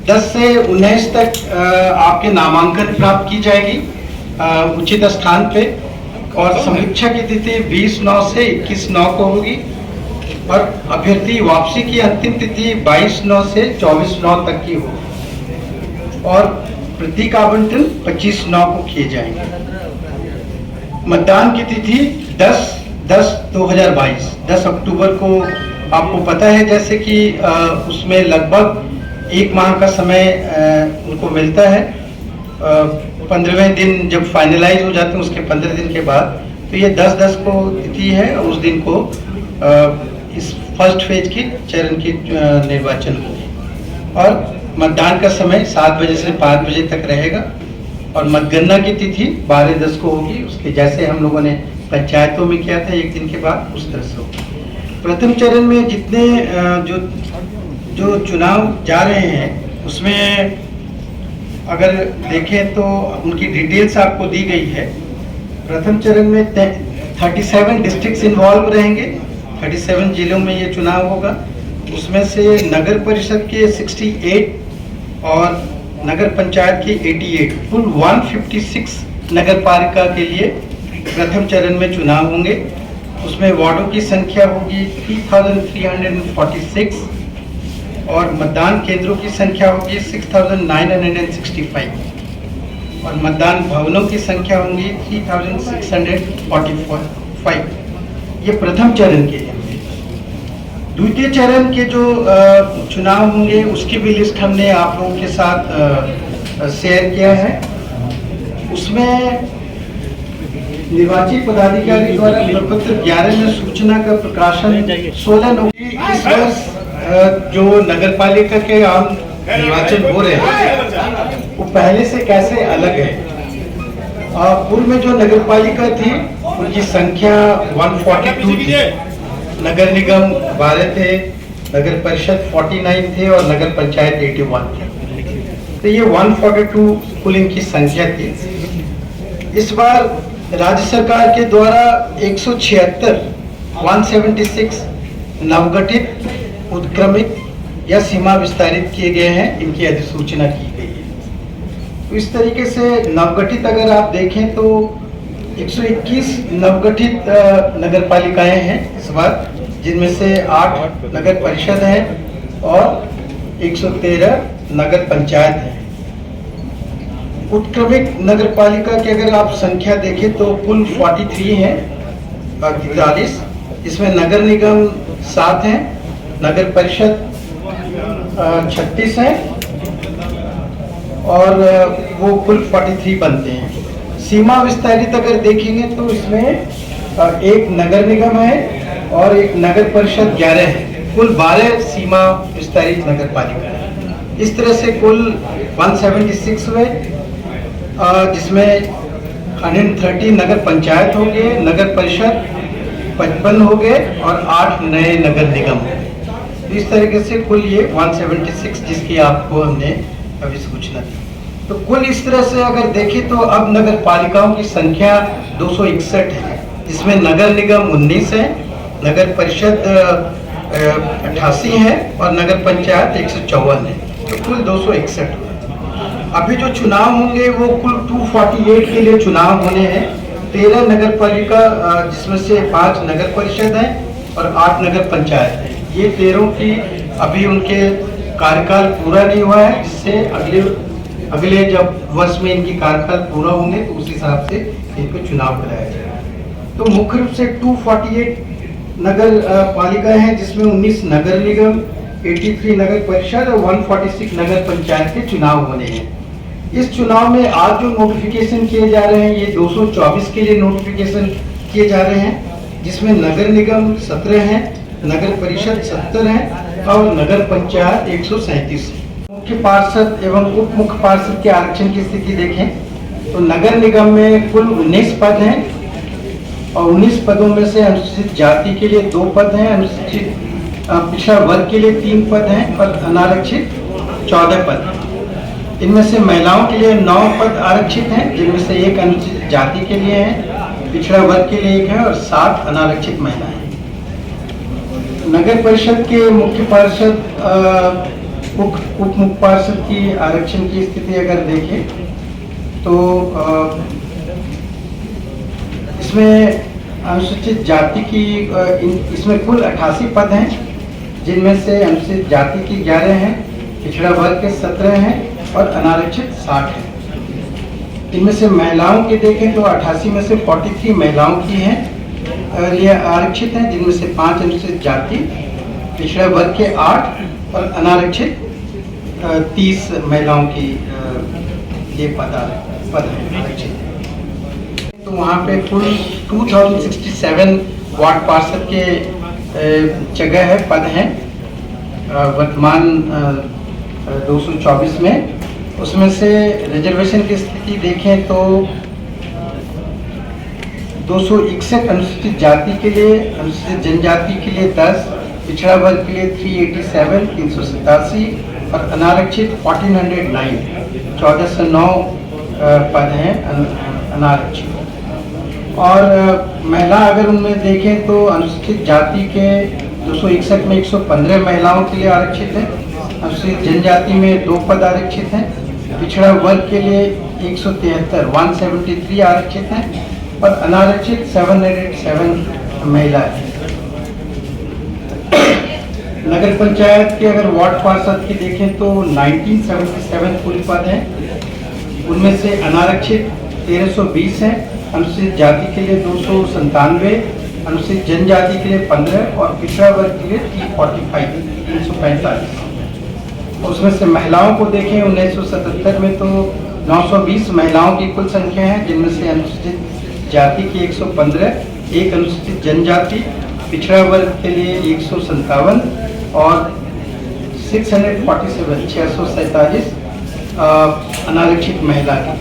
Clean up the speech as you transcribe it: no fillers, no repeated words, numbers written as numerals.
10 से 19 तक आपके नामांकन प्राप्त की जाएगी उचित स्थान पे, और समीक्षा की तिथि 20/9 से 21/9 को होगी, और अभ्यर्थी वापसी की अंतिम तिथि 22/9 से 24/9 तक की होगी, और प्रतीक आवंटन 25/9 को किए जाएंगे। मतदान की तिथि 10/10/2022 10 अक्टूबर को आपको पता है, जैसे कि उसमें लगभग 1 माह का समय उनको मिलता है। 15वें दिन जब फाइनलाइज हो जाते हैं उसके 15 दिन के बाद, तो ये 10/10 को तिथि है, और उस दिन को इस फर्स्ट फेज की चरण की निर्वाचन होगी, और मतदान का समय 7 बजे से 5 बजे तक रहेगा, और मतगणना की तिथि 12/10 को होगी। उसके जैसे हम लोगों ने पंचायतों में किया था 1 दिन के बाद, उस तरह से होगी। प्रथम चरण में जितने जो चुनाव जा रहे हैं उसमें अगर देखें तो उनकी डिटेल्स आपको दी गई है। प्रथम चरण में 37 डिस्ट्रिक्ट्स इन्वॉल्व रहेंगे, 37 जिलों में ये चुनाव होगा। उसमें से नगर परिषद के 68 और नगर पंचायत के 88, कुल 156 नगर पालिका के लिए प्रथम चरण में चुनाव होंगे। उसमें वार्डों की संख्या होगी 3346, और मतदान केंद्रों की संख्या होगी 6965, और मतदान भवनों की संख्या होंगी 3645। ये प्रथम चरण के लिए। द्वितीय चरण के जो चुनाव होंगे उसकी भी लिस्ट हमने आप लोगों के साथ शेयर किया है। उसमें निर्वाची पदाधिकारी द्वारा प्रपत्र 11 में सूचना का प्रकाशन 16 नवंबर। इस वर्ष जो नगर पालिका के आम निर्वाचन हो रहे हैं वो पहले से कैसे अलग है। पूर्व में जो नगर पालिका थी उनकी संख्या 142 थी, नगर निगम 12 थे, नगर परिषद 49 थे, और नगर पंचायत 81 थे। तो ये 142 कुल इनकी संख्या थी। इस बार राज्य सरकार के द्वारा 176 नवगठित, उत्क्रमित या सीमा विस्तारित किए गए हैं, इनकी अधिसूचना की गई है। तो इस तरीके से नवगठित अगर आप देखें तो 121 नवगठित नगर पालिकाएं हैं इस बार, जिनमें से 8 नगर परिषद हैं और 113 नगर पंचायत हैं। उत्क्रमित नगर पालिका की अगर आप संख्या देखें तो कुल 43 हैं, 43, इसमें नगर निगम 7 हैं, नगर परिषद 36 हैं, और वो कुल 43 बनते हैं। सीमा विस्तारित अगर देखेंगे तो इसमें एक नगर निगम है और एक नगर परिषद 11 है, कुल 12 सीमा विस्तारित नगर पालिका है। इस तरह से कुल 176 हुए, जिसमें 130 नगर पंचायत हो गए, नगर परिषद 55 हो गए, और 8 नए नगर निगम। इस तरीके से कुल ये 176 जिसकी आपको हमने अभी सूचना दी। तो कुल इस तरह से अगर देखें तो अब नगर पालिकाओं की संख्या 261 है, जिसमें नगर निगम 19 है, नगर परिषद 88 है, और नगर पंचायत 154 है। तो कुल 261 हुए। अभी जो चुनाव होंगे वो कुल 248 के लिए चुनाव होने हैं। 13 नगर पालिका, जिसमें से 5 नगर परिषद हैं और 8 नगर पंचायत हैं। ये 13 की अभी उनके कार्यकाल पूरा नहीं हुआ है, जिससे अगले जब वर्ष में इनकी कार्यकाल पूरा होंगे तो उस हिसाब से इनको चुनाव कराया जाएगा। तो मुख्य रूप से 248 नगर पालिकाएं हैं, जिसमें 19 नगर निगम, 83 नगर परिषद और 146 नगर पंचायत के चुनाव होने हैं। इस चुनाव में आज जो नोटिफिकेशन किए जा रहे हैं ये 224 के लिए नोटिफिकेशन किए जा रहे हैं, जिसमें नगर निगम 17 हैं, नगर परिषद 70 हैं, और नगर पंचायत 137 है। मुख्य पार्षद एवं उप मुख्य पार्षद के आरक्षण की स्थिति देखें तो नगर निगम में कुल 19 पद हैं, और 19 पदों में से अनुसूचित जाति के लिए 2 पद हैं, अनुसूचित पिछड़ा वर्ग के लिए 3 पद हैं, और अनारक्षित 14 पद हैं। इनमें से महिलाओं के लिए 9 पद आरक्षित हैं, जिनमें से 1 अनुसूचित जाति के लिए है, पिछड़ा वर्ग के लिए 1 है, और 7 अनारक्षित महिलाएं। नगर परिषद के मुख्य पार्षद उप मुख्य पार्षद की आरक्षण की स्थिति अगर देखें तो इसमें अनुसूचित जाति की इसमें कुल 88 पद हैं, जिनमें से अनुसूचित जाति की 11 हैं, पिछड़ा वर्ग के 17 हैं और अनारक्षित 60 हैं। इनमें से महिलाओं के देखें तो 88 में से 43 महिलाओं की हैं, ये आरक्षित हैं, जिनमें से 5 अनुसूचित जाति, पिछड़ा वर्ग के 8 और अनारक्षित 30 महिलाओं की ये पद हैं आरक्षित। तो वहाँ पे कुल 2067 वार्ड पार्षद के जगह है, पद हैं वर्तमान 224 में। उसमें से रिजर्वेशन की स्थिति देखें तो 261 अनुसूचित जाति के लिए, अनुसूचित जनजाति के लिए 10, पिछड़ा वर्ग के लिए 387 387 और अनारक्षित 1409 1409 पद हैं अनारक्षित। और महिला अगर उनमें देखें तो अनुसूचित जाति के 261 में 115 महिलाओं के लिए आरक्षित है, अनुसूचित जनजाति में 2 पद आरक्षित हैं, पिछड़ा वर्ग के लिए 173 आरक्षित हैं और अनारक्षित 707 महिला है। नगर पंचायत के अगर वार्ड पार्षद की देखें तो 1977 कुल पद हैं, उनमें से अनारक्षित 1320 हैं, अनुसूचित जाति के लिए 297, अनुसूचित जनजाति के लिए 15 और पिछड़ा वर्ग के लिए 345। उसमें से महिलाओं को देखें 1977 में तो 920 महिलाओं की कुल संख्या है, जिनमें से अनुसूचित जाति की 115, एक अनुसूचित जनजाति, पिछड़ा वर्ग के लिए 157 और 647 अनारक्षित महिला की।